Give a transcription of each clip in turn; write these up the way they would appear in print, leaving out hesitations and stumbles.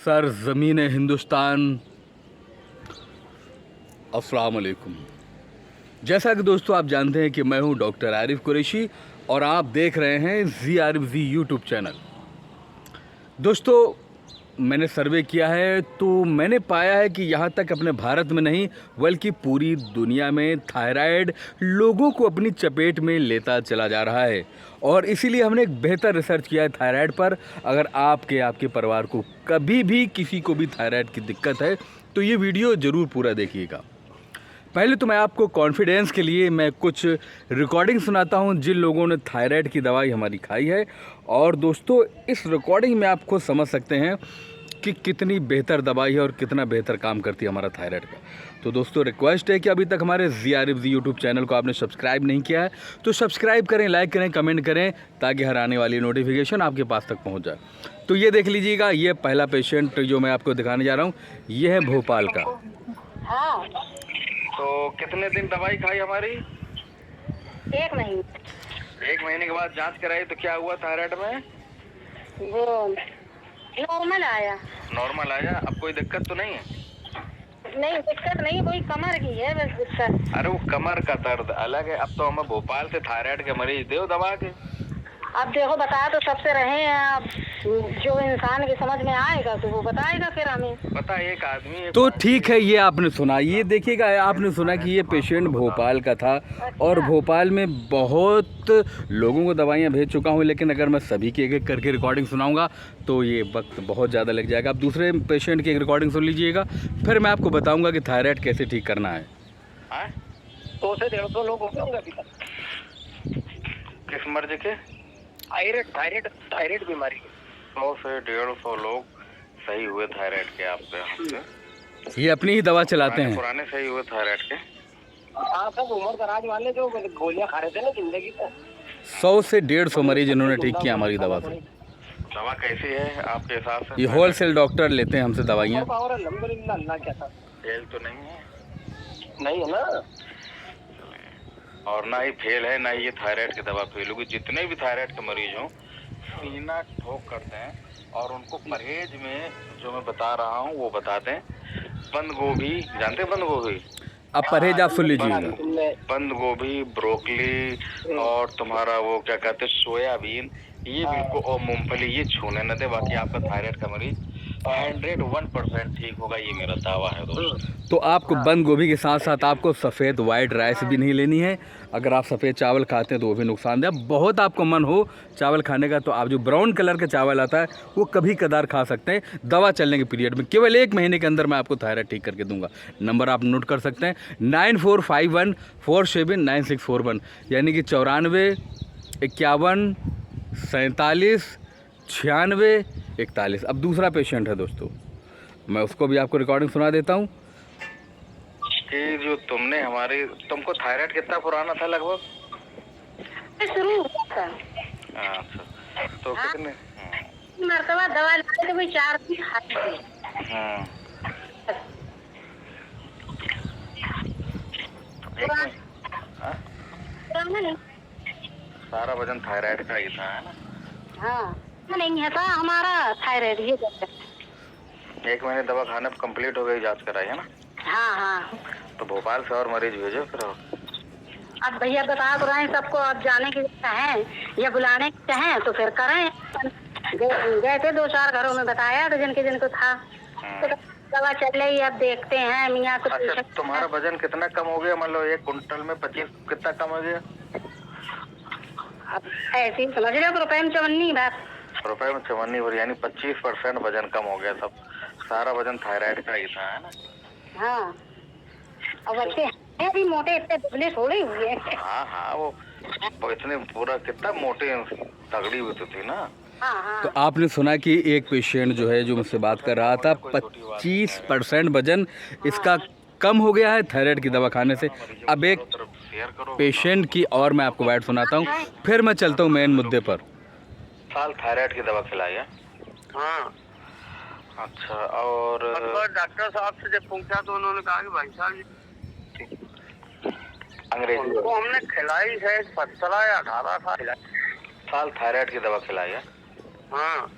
Sir ज़मीन हिंदुस्तान, अस्सलाम वालेकुम। जैसा कि दोस्तों आप जानते हैं कि मैं हूं डॉक्टर आरिफ कुरैशी और आप देख रहे हैं जी आरिफ जी यूट्यूब चैनल। दोस्तों मैंने सर्वे किया है तो मैंने पाया है कि यहाँ तक अपने भारत में नहीं बल्कि पूरी दुनिया में थायराइड लोगों को अपनी चपेट में लेता चला जा रहा है और इसीलिए हमने एक बेहतर रिसर्च किया है थायराइड पर। अगर आपके परिवार को कभी भी किसी को भी थायराइड की दिक्कत है तो ये वीडियो ज़रूर पूरा देखिएगा। पहले तो मैं आपको कॉन्फिडेंस के लिए मैं कुछ रिकॉर्डिंग सुनाता हूं जिन लोगों ने थायराइड की दवाई हमारी खाई है, और दोस्तों इस रिकॉर्डिंग में आप खुद समझ सकते हैं कि कितनी बेहतर दवाई है और कितना बेहतर काम करती है हमारा थायराइड का। तो दोस्तों रिक्वेस्ट है कि अभी तक हमारे जी आरिफ जी यूट्यूब चैनल को आपने सब्सक्राइब नहीं किया है तो सब्सक्राइब करें, लाइक करें, कमेंट करें ताकि हर आने वाली नोटिफिकेशन आपके पास तक पहुँच जाए। तो ये देख लीजिएगा, ये पहला पेशेंट जो मैं आपको दिखाने जा रहा हूँ ये है भोपाल का। हाँ, तो कितने दिन दवाई खाई हमारी? 1 महीने। 1 महीने के बाद जांच कराई तो क्या हुआ थायराइड में? वो नॉर्मल आया। नॉर्मल आया। अब कोई दिक्कत तो नहीं है? नहीं, दिक्कत नहीं, कोई कमर की है बस दिक्कत। अरे वो कमर का दर्द अलग है। अब तो हमें भोपाल से थायराइड के मरीज दो दवा के। अब देखो बता तो सबसे रहे हैं, अब जो इंसान की समझ में आएगा तो वो बताएगा फिर हमें। पता है एक आदमी तो ठीक है, ये आपने सुना, ये देखिएगा आपने सुना कि ये पेशेंट भोपाल का था और भोपाल में बहुत लोगों को दवाइयाँ भेज चुका हूँ, लेकिन अगर मैं सभी की एक एक करके रिकॉर्डिंग सुनाऊंगा तो ये वक्त बहुत ज़्यादा लग जाएगा। आप दूसरे पेशेंट की एक रिकॉर्डिंग सुन लीजिएगा, फिर मैं आपको बताऊँगा कि थायराइड कैसे ठीक करना है। 100 से 150 लोग होंगे अभी तक। किस मर्ज के? थायराइड बीमारी के 100 से 150 लोग सही हुए थायराइड के आपके हमसे। ये अपनी ही दवा चलाते हैं। पुराने सही हुए थायराइड के। हाँ, सब उम्र दराज वाले जो गोलियां खा रहे थे ना जिंदगी को। 100 से 150 मरीज इन्होंने ठीक किया हमारी दवा से। दवा कैसी है आपके हिसाब से? ये होलसेल डॉक्टर लेते हैं हमसे दवाइयाँ। अल्हम्दुलिल्लाह क्या था? फेल तो नहीं है? नहीं है ना, और ना ही फेल है, ना ही ये थायराइड की दवा फेल होगी। जितने भी थायराइड के मरीज हों सीना ठोक करते हैं और उनको परहेज में जो मैं बता रहा हूँ वो बता दें। बंद गोभी जानते हैं? बंद गोभी अब परहेज आप सुन लीजिएगा। बंद गोभी, ब्रोकली और तुम्हारा वो क्या कहते हैं सोयाबीन, ये बिल्कुल, और मूंगफली, ये छूने न दे। बाकी आपका थायराइड का मरीज 101% ठीक होगा, ये मेरा दावा है दोस्तों। तो आपको बंद गोभी के साथ साथ आपको सफ़ेद वाइट राइस भी नहीं लेनी है। अगर आप सफ़ेद चावल खाते हैं तो वो भी नुकसानदेह। बहुत आपको मन हो चावल खाने का तो आप जो ब्राउन कलर का चावल आता है वो कभी कदार खा सकते हैं दवा चलने के पीरियड में। केवल 1 महीने के अंदर मैं आपको थायराइड ठीक करके दूंगा। नंबर आप नोट कर सकते हैं 9451479641, यानी कि 94 51 47 96 41। अब दूसरा पेशेंट है दोस्तों, मैं उसको भी आपको रिकॉर्डिंग सुना देता हूँ। कि जो तुमको थायराइड कितना पुराना था लगभग? शुरू हुआ था। अच्छा, तो हाँ। कितने मरतबा दवा लाए तो 4 दिन खाई थी। पुराना नहीं, सारा वजन थायराइड का ही था, है ना? हाँ नहीं है था हमारा थायराइड ही। 1 महीने दवा खाने पर कंप्लीट हो गई, जांच कराई है ना? हाँ हाँ। तो भोपाल से और मरीज भेजो फिर। अब भैया बता तो रहे हैं सबको, अब जाने की चाहें या बुलाने की चाहें तो फिर करें। गए थे 2-4 घरों में, बताया तो जिनको था तो दवा चल रही। अब देखते हैं मियाँ को। अच्छा, तुम्हारा वजन कितना कम हो गया? मान लो 1 कुंटल में 25 कितना कम हो गया? अब ऐसे ही समझ लो, रुपए में 54 बात। रुपए में 54, यानी 25% वजन कम हो गया। सब सारा वजन थायराइड का ही था, है ना? हाँ, और बच्चे हैं भी मोटे, इतने दुबले थोड़े हुए हैं। हाँ, वो इतने पूरा कितना मोटे तगड़ी हुई तो थी ना। हाँ हाँ। तो आपने सुना कि एक पेशेंट जो है जो मुझसे बात कर रहा था 25% वजन इसका कम हो गया है थायराइड की दवा खाने से। अब एक पेशेंट की और मैं आपको बात सुनाता हूँ, फिर मैं चलता हूँ मेन मुद्दे पर। साल थायराइड की दवा खिलाई है? हाँ। अच्छा, और डॉक्टर साहब से जब पूछा तो उन्होंने कहा कि भाई साहब अंग्रेजी को हमने खिलाई है 17 या 18 साल थायराइड की दवा खिलाई है। हाँ।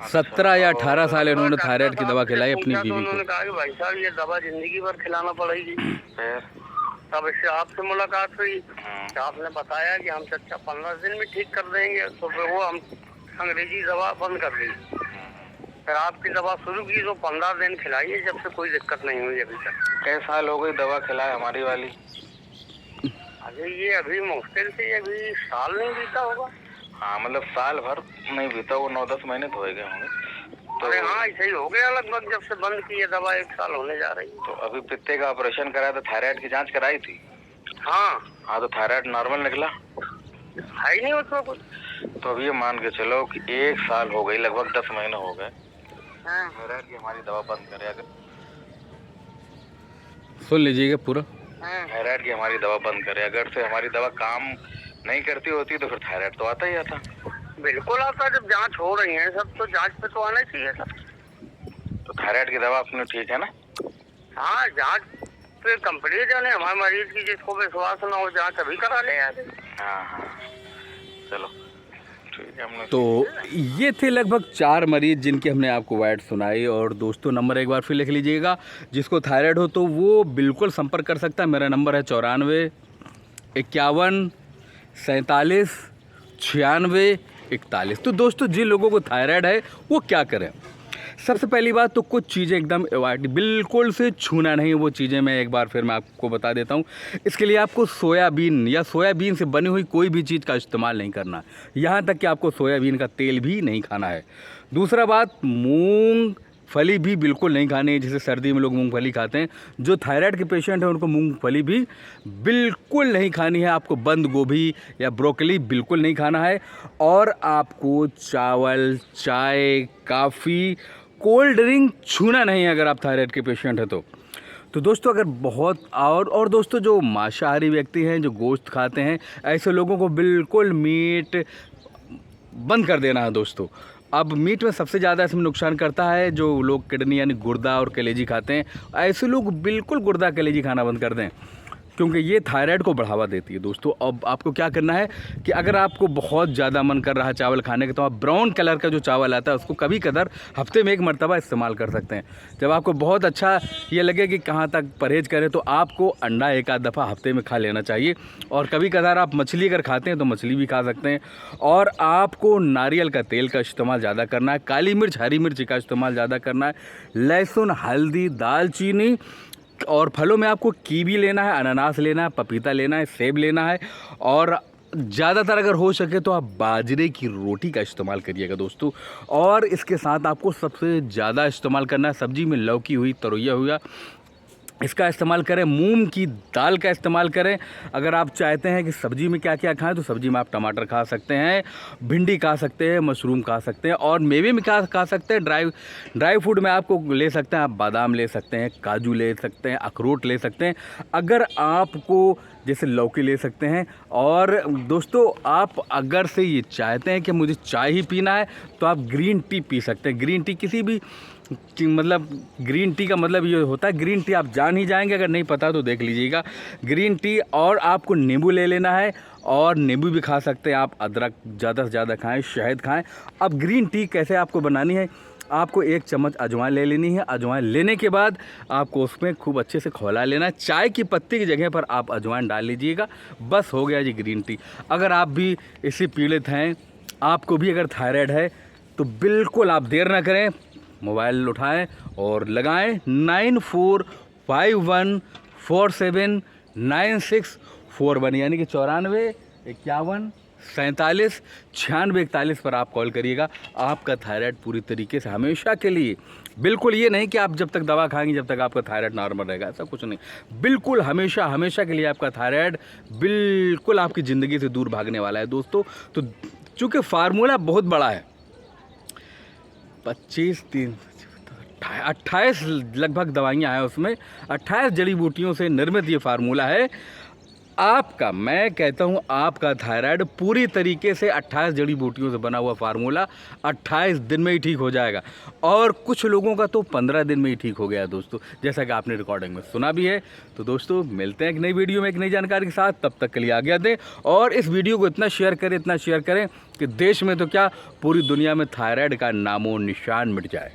17 या 18 साल इन्होंने थायराइड की दवा खिलाई अपनी पूछा तो बीवी उन्होंने को। कहा कि भाई साहब ये दवा जिंदगी भर खिलाना पड़ेगी। फिर तब इससे आपसे मुलाकात हुई, तो आपने बताया कि हम 15 दिन में ठीक कर देंगे। तो फिर वो हम अंग्रेजी दवा बंद कर दी, फिर आपकी दवा शुरू की तो 15 दिन खिलाई है, जब से कोई दिक्कत नहीं हुई अभी तक। कई साल हो गई दवा खिलाए हमारी वाली? अभी मुश्किल से अभी साल नहीं बीता होगा। हाँ मतलब साल भर नहीं बीता, वो 9-10 महीने तो हो गए होंगे। अरे हाँ, ऐसे ही हो गया लगभग, जब से बंद की है दवा 1 साल होने जा रही है। तो अभी पित्ते का ऑपरेशन कराया तो थायराइड की जांच कराई थी? हाँ तो थायराइड नॉर्मल निकला? है ही नहीं उसमें कुछ। तो अब ये मान के चलो कि 1 साल हो गई, लगभग 10 महीने हो गए, हाँ। थायराइड की हमारी दवा बंद करे। अगर सुन लीजिएगा पूरा। थायराइड की हमारी दवा बंद करे, अगर से हमारी दवा काम नहीं करती होती तो फिर थायराइड तो आता ही आता। बिल्कुल आता, जब जांच हो रही है सब तो जांच पे तो आना चाहिए था। तो थायराइड की दवा अपनी ठीक है ना? हाँ, जांच पे कंप्लीट है। हमारे मरीज की जिसको विश्वास ना हो जांच अभी करा ले यार। हाँ चलो ठीक है। हमने तो ये थे लगभग 4 मरीज जिनकी हमने आपको वाइड सुनाई। और दोस्तों नंबर एक बार फिर लिख लीजिएगा, जिसको थायराइड हो तो वो बिल्कुल संपर्क कर सकता है। मेरा नंबर है 94 51 47 96 41। तो दोस्तों जिन लोगों को थायराइड है वो क्या करें? सबसे पहली बात तो कुछ चीज़ें एकदम अवॉइड, बिल्कुल से छूना नहीं। वो चीज़ें मैं एक बार फिर मैं आपको बता देता हूँ। इसके लिए आपको सोयाबीन या सोयाबीन से बनी हुई कोई भी चीज़ का इस्तेमाल नहीं करना, यहाँ तक कि आपको सोयाबीन का तेल भी नहीं खाना है। दूसरा बात, मूंगफली भी बिल्कुल नहीं खानी है। जैसे सर्दी में लोग मूंगफली खाते हैं, जो थायराइड के पेशेंट हैं उनको मूंगफली भी बिल्कुल नहीं खानी है। आपको बंद गोभी या ब्रोकली बिल्कुल नहीं खाना है। और आपको चावल, चाय, काफ़ी, कोल्ड ड्रिंक छूना नहीं है अगर आप थायराइड के पेशेंट हैं तो दोस्तों अगर बहुत और दोस्तों जो मांसाहारी व्यक्ति हैं, जो गोश्त खाते हैं, ऐसे लोगों को बिल्कुल मीट बंद कर देना है दोस्तों। अब मीट में सबसे ज़्यादा इसमें नुकसान करता है जो लोग किडनी यानी गुर्दा और कलेजी खाते हैं। ऐसे लोग बिल्कुल गुर्दा कलेजी खाना बंद कर दें, क्योंकि ये थायराइड को बढ़ावा देती है दोस्तों। अब आपको क्या करना है कि अगर आपको बहुत ज़्यादा मन कर रहा है चावल खाने का, तो आप ब्राउन कलर का जो चावल आता है उसको कभी कदर हफ्ते में 1 मरतबा इस्तेमाल कर सकते हैं। जब आपको बहुत अच्छा ये लगे कि कहाँ तक परहेज़ करें, तो आपको अंडा 1 आध दफ़ा हफ्ते में खा लेना चाहिए। और कभी कदार आप मछली अगर खाते हैं तो मछली भी खा सकते हैं। और आपको नारियल का तेल का इस्तेमाल ज़्यादा करना है, काली मिर्च, हरी मिर्च का इस्तेमाल ज़्यादा करना है, लहसुन, हल्दी, दालचीनी। और फलों में आपको कीवी लेना है, अनानास लेना है, पपीता लेना है, सेब लेना है। और ज़्यादातर अगर हो सके तो आप बाजरे की रोटी का इस्तेमाल करिएगा दोस्तों। और इसके साथ आपको सबसे ज़्यादा इस्तेमाल करना है सब्जी में लौकी हुई, तरोइया हुआ, इसका इस्तेमाल करें। मूंग की दाल का इस्तेमाल करें। अगर आप चाहते हैं कि सब्जी में क्या क्या खाएं, तो सब्जी में आप टमाटर खा सकते हैं, भिंडी खा सकते हैं, मशरूम खा सकते हैं। और मेवे में क्या खा सकते हैं, ड्राई फूड में आपको ले सकते हैं, आप बादाम ले सकते हैं, काजू ले सकते हैं, अखरोट ले सकते हैं। अगर आपको जैसे लौकी ले सकते हैं। और दोस्तों आप अगर से ये चाहते हैं कि मुझे चाय ही पीना है, तो आप ग्रीन टी पी सकते हैं। ग्रीन टी किसी भी मतलब ग्रीन टी का मतलब ये होता है, ग्रीन टी आप जान ही जाएंगे, अगर नहीं पता तो देख लीजिएगा। ग्रीन टी, और आपको नींबू ले लेना है, और नींबू भी खा सकते हैं आप। अदरक ज़्यादा से ज़्यादा खाएं, शहद खाएं। अब ग्रीन टी कैसे आपको बनानी है, आपको 1 चम्मच अजवाइन ले लेनी है। अजवाइन लेने के बाद आपको उसमें खूब अच्छे से खौला लेना है। चाय की पत्ती की जगह पर आप अजवाइन डाल लीजिएगा, बस हो गया जी ग्रीन टी। अगर आप भी इससे पीड़ित हैं, आपको भी अगर थायराइड है, तो बिल्कुल आप देर ना करें, मोबाइल उठाएं और लगाएं 9451479641, यानी कि 94 51 47 96 41 पर आप कॉल करिएगा। आपका थायराइड पूरी तरीके से हमेशा के लिए, बिल्कुल ये नहीं कि आप जब तक दवा खाएंगे जब तक आपका थायराइड नॉर्मल रहेगा, ऐसा कुछ नहीं। बिल्कुल हमेशा हमेशा के लिए आपका थायराइड बिल्कुल आपकी ज़िंदगी से दूर भागने वाला है दोस्तों। तो चूँकि फार्मूला बहुत बड़ा है, 28 लगभग दवाइयाँ हैं उसमें, 28 जड़ी बूटियों से निर्मित ये फार्मूला है। आपका, मैं कहता हूँ आपका थायराइड पूरी तरीके से 28 जड़ी बूटियों से बना हुआ फार्मूला 28 दिन में ही ठीक हो जाएगा। और कुछ लोगों का तो 15 दिन में ही ठीक हो गया दोस्तों, जैसा कि आपने रिकॉर्डिंग में सुना भी है। तो दोस्तों मिलते हैं एक नई वीडियो में एक नई जानकारी के साथ, तब तक के लिए आज्ञा दें। और इस वीडियो को इतना शेयर करें कि देश में तो क्या पूरी दुनिया में थायराइड का नामो निशान मिट जाए।